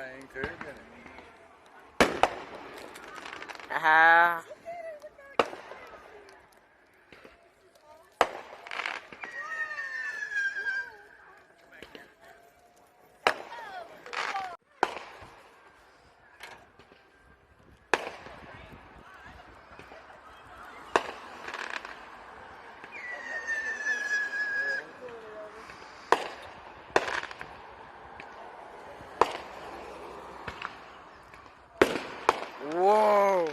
ain't encouraging it. Whoa.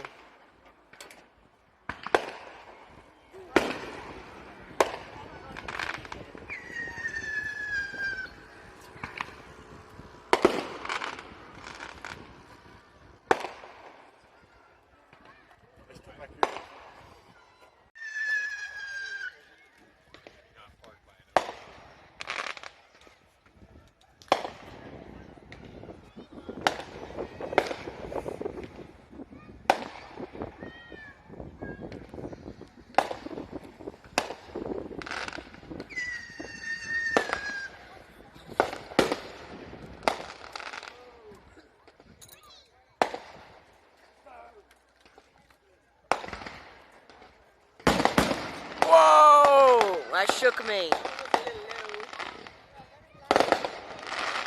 Whoa! That shook me.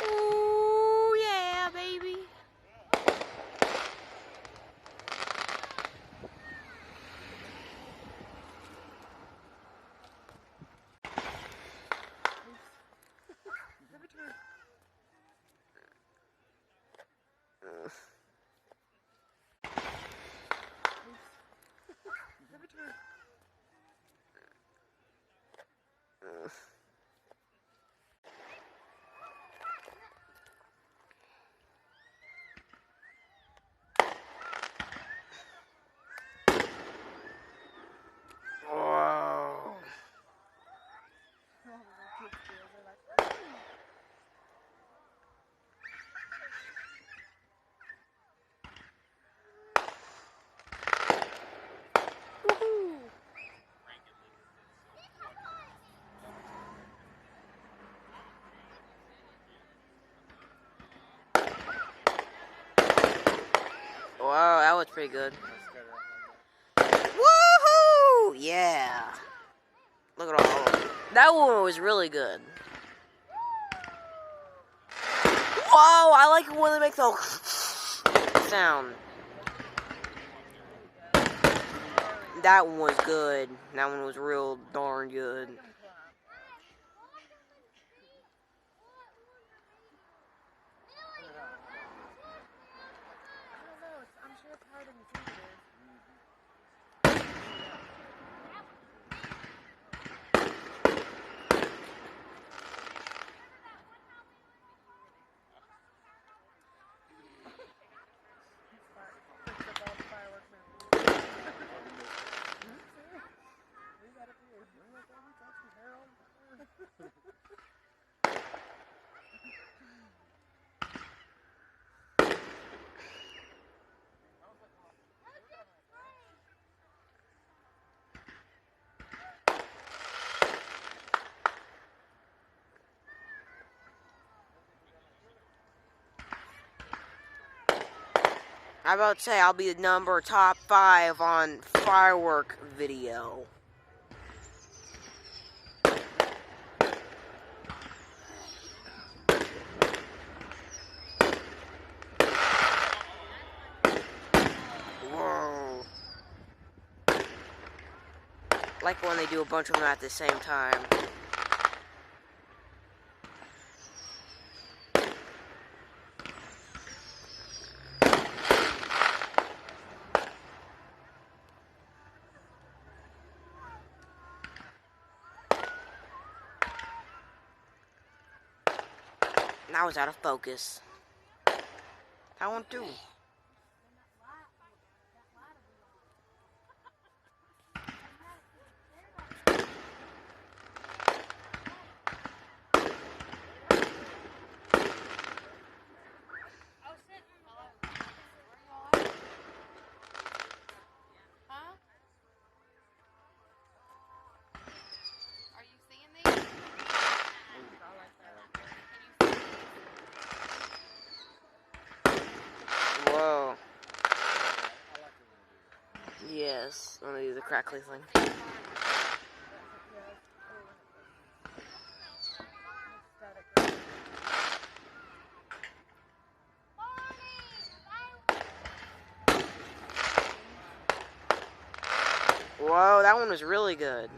Ooh, yeah, baby. Whoa. Woohoo. Wow, that was pretty good. Woohoo! Yeah. Look at all of them. That one was really good. Whoa, I like it when they make the sound. That one was good. That one was real darn good. I'm sure it's harder than you think it is. I about to say I'll be the number top 5 on firework video. Whoa. Like when they do a bunch of them at the same time. Now it's out of focus. That one too. Whoa. Yes, I'm gonna do the crackly thing. Whoa, that one was really good.